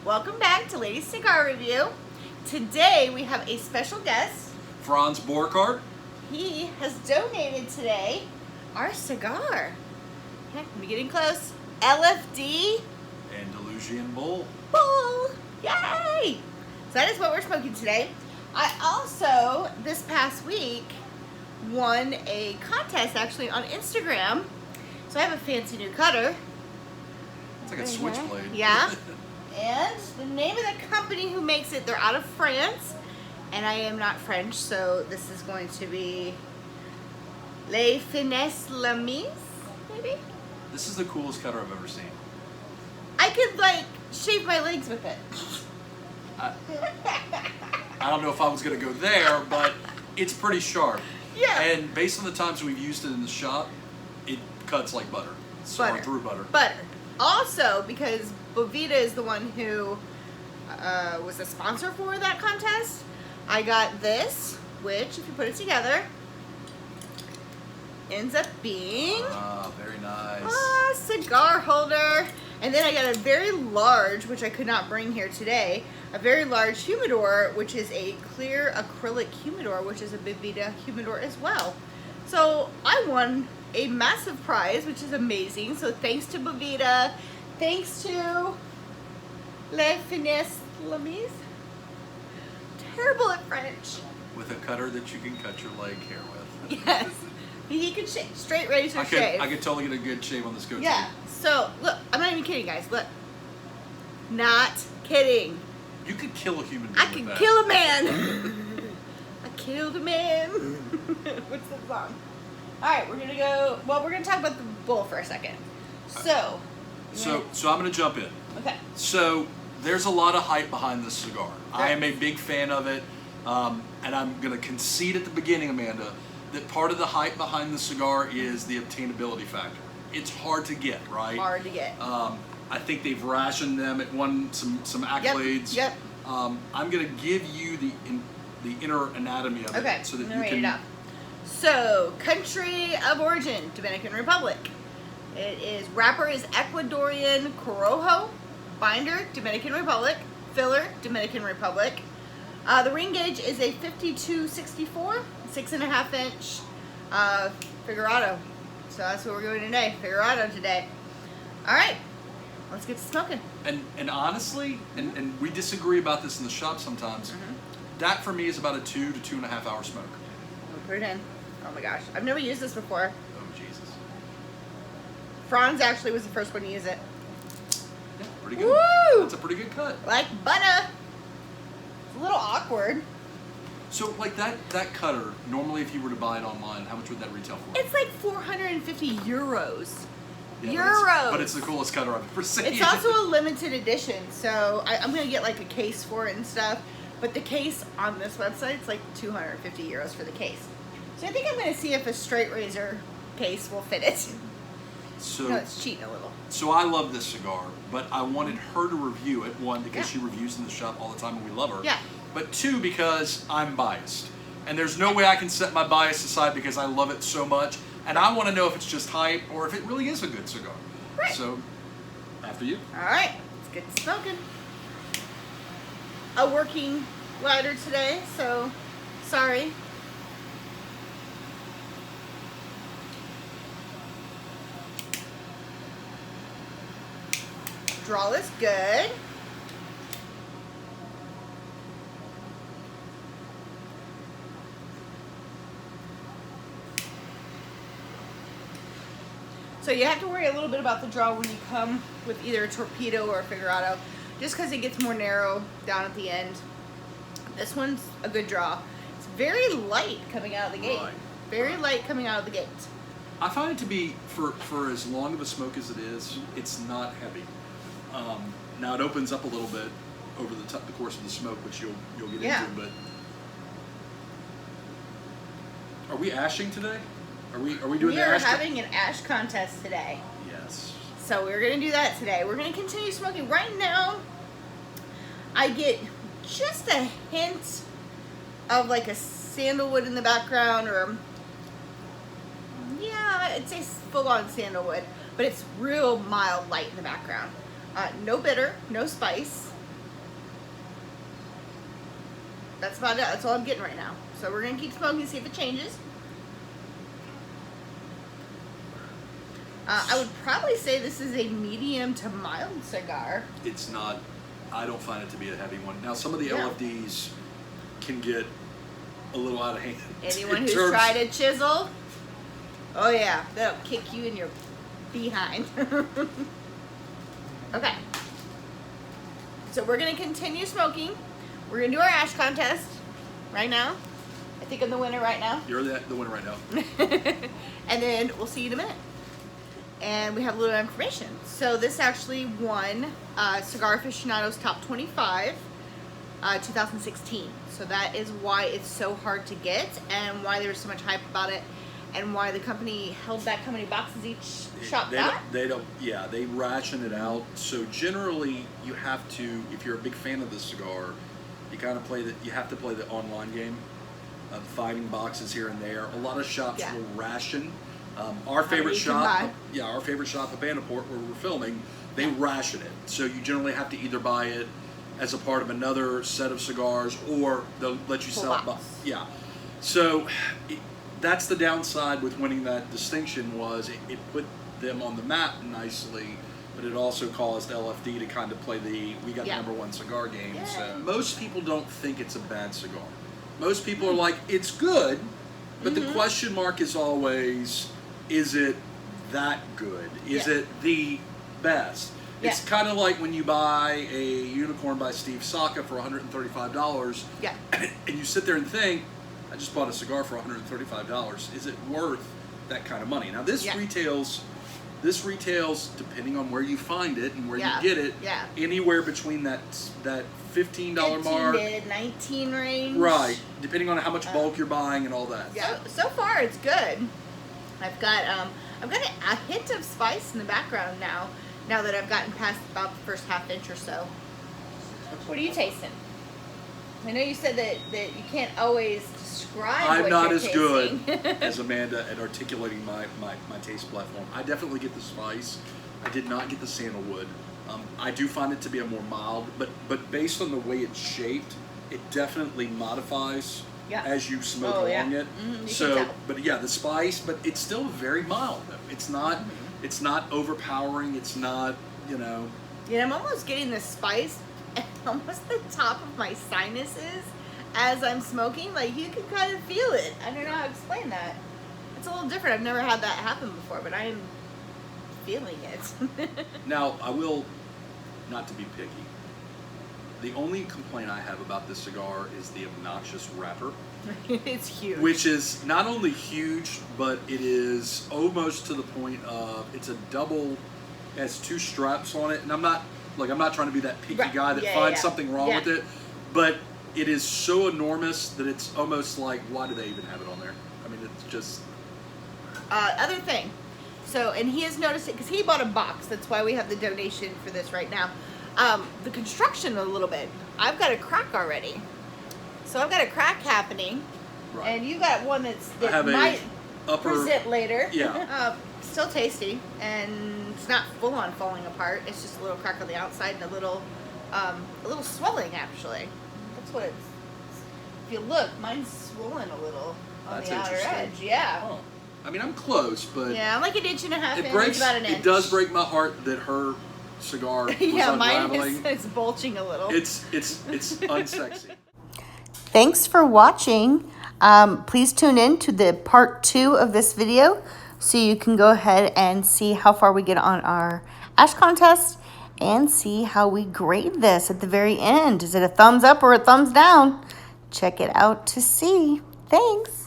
Welcome back to Ladies Cigar Review. Today we have a special guest. Franz Borghardt. He has donated today our cigar. Heck, we're getting close. LFD Andalusian Bull. Bull. Yay! So that is what we're smoking today. I also, this past week, won a contest actually on Instagram. So I have a fancy new cutter. It's like a switchblade. Yeah. And the name of the company who makes it, they're out of France. And I am not French, so this is going to be Les Finesses Lamise, maybe? This is the coolest cutter I've ever seen. I could, like, shave my legs with it. I don't know if I was going to go there, but it's pretty sharp. Yeah. And based on the times we've used it in the shop, it cuts like butter. Or through butter. Butter. Also, because Bovita is the one who was a sponsor for that contest, I got this, which, if you put it together, ends up being very nice. a cigar holder. And then I got a very large, which I could not bring here today, a very large humidor, which is a clear acrylic humidor, which is a Bovita humidor as well. So I won a massive prize, which is amazing. So thanks to Bovita, thanks to Les Finesses Lamise. Terrible at French. With a cutter that you can cut your leg hair with. Yes. He could shave, straight razor shave. I could totally get a good shave on this goatee. Yeah. So, look, I'm not even kidding, guys. Look. Not kidding. You could kill a human being I with could that. kill a man. I killed a man. What's the song? Alright, we're gonna go, well, we're gonna talk about the bull for a second. So I'm gonna jump in. Okay. So there's a lot of hype behind this cigar. I am a big fan of it, and I'm gonna concede at the beginning, Amanda, that part of the hype behind the cigar is the obtainability factor. It's hard to get, right? Hard to get. I think they've rationed them. It won some accolades. Yep. I'm gonna give you the inner anatomy of Okay. it so that I'm you gonna write can. it up. So, country of origin, Dominican Republic. It is, wrapper is Ecuadorian Corojo, binder, Dominican Republic, filler, Dominican Republic. The ring gauge is a 5264, 6.5 inch Figurado. So that's what we're doing today, Figurado today. All right, let's get to smoking. And honestly, and we disagree about this in the shop sometimes, that for me is about a 2 to 2.5 hour smoke. We'll put it in. Oh my gosh, I've never used this before. Oh, Jesus. Franz actually was the first one to use it. Yeah, pretty good. Woo! That's a pretty good cut. Like butter. It's a little awkward. So, like that cutter, normally if you were to buy it online, how much would that retail for? It's like 450 euros. Yeah, Euros. But it's the coolest cutter I've ever seen. It's also a limited edition, so I'm gonna get like a case for it and stuff. But the case on this website, it's like 250 euros for the case. So I think I'm gonna see if a straight razor case will fit it. So, No, it's cheating a little. So I love this cigar, but I wanted her to review it. One, because she reviews in the shop all the time and we love her. Yeah. But two, because I'm biased. And there's no way I can set my bias aside because I love it so much. And I want to know if it's just hype or if it really is a good cigar. Right. So, after you. All right, let's get to smoking. A working lighter today, so sorry. Draw is good. So you have to worry a little bit about the draw when you come with either a torpedo or a Figurado, just because it gets more narrow down at the end. This one's a good draw. It's very light coming out of the gate. Right. Very light coming out of the gate. I find it to be, for as long of a smoke as it is, it's not heavy. Now it opens up a little bit over the course of the smoke, which you'll get into. But are we ashing today? Are we doing the ash? We are having an ash contest today. Yes. So we're gonna do that today. We're gonna continue smoking. Right now, I get just a hint of like a sandalwood in the background, or yeah, I'd say full-on sandalwood, but it's real mild light in the background. No bitter, no spice. that's about it. That's all I'm getting right now. So we're gonna keep smoking, see if it changes. I would probably say this is a medium to mild cigar. It's not. I don't find it to be a heavy one. Now, some of the No. LFDs can get a little out of hand. Anyone who's tried a chisel, oh yeah, that'll kick you in your behind. Okay. So we're gonna continue smoking. We're gonna do our ash contest right now. I think I'm the winner right now. You're the winner right now. And then we'll see you in a minute. And we have a little information. So this actually won Cigar Aficionado's Top 25, 2016. So that is why it's so hard to get and why there's so much hype about it and why the company held back how many boxes each shop got. They don't, yeah, they ration it out. So generally you have to, if you're a big fan of the cigar, you kind of you have to play the online game of finding boxes here and there. A lot of shops will ration. Our favorite shop, our favorite shop at Vanderport where we're filming, they ration it. So you generally have to either buy it as a part of another set of cigars, or they'll let you sell it. Yeah. So that's the downside with winning that distinction, was it put them on the map nicely, but it also caused LFD to kind of play the we got the #1 cigar game. Yeah. So most people don't think it's a bad cigar. Most people are like, it's good, but the question mark is always, is it that good? Is it the best? It's kind of like when you buy a Unicorn by Steve Saka for $135, and you sit there and think, I just bought a cigar for $135. Is it worth that kind of money? Now this retails, depending on where you find it and where you get it, anywhere between that $15 mark, 19 range, right? Depending on how much bulk you're buying and all that. Yeah. So far it's good. I've got a hint of spice in the background now. Now that I've gotten past about the first half inch or so. What are you tasting? I know you said that you can't always describe I'm what not you're as tasting. good as Amanda at articulating my taste platform. I definitely get the spice. I did not get the sandalwood. I do find it to be a more mild, but based on the way it's shaped, it definitely modifies as you smoke along it. So, but yeah, the spice, but it's still very mild though. It's not. It's not overpowering. It's not, you know. Yeah, I'm almost getting the spice at almost the top of my sinuses as I'm smoking. Like, you can kind of feel it. I don't know how to explain that. It's a little different. I've never had that happen before, but I am feeling it. Now, I will, not to be picky, the only complaint I have about this cigar is the obnoxious wrapper. It's huge. Which is not only huge, but it is almost to the point of it's a double, it has 2 straps on it, and I'm not trying to be that picky guy that finds something wrong with it, but it is so enormous that it's almost like, why do they even have it on there? I mean, it's just. Other thing, so, and he has noticed it because he bought a box. That's why we have the donation for this right now. The construction a little bit. I've got a crack already. So I've got a crack happening, and you got one that might present later. Yeah. Still tasty, and it's not full on falling apart. It's just a little crack on the outside and a little swelling actually. That's what it's. If you look, mine's swollen a little on the outer edge. Yeah. Oh. I mean, I'm close, but yeah, I'm like 1.5 inches. Breaks, about an inch. It does break my heart that her cigar was unraveling. Mine is bulging a little. It's unsexy. Thanks for watching. Please tune in to the part 2 of this video so you can go ahead and see how far we get on our ash contest and see how we grade this at the very end. Is it a thumbs up or a thumbs down? Check it out to see. Thanks.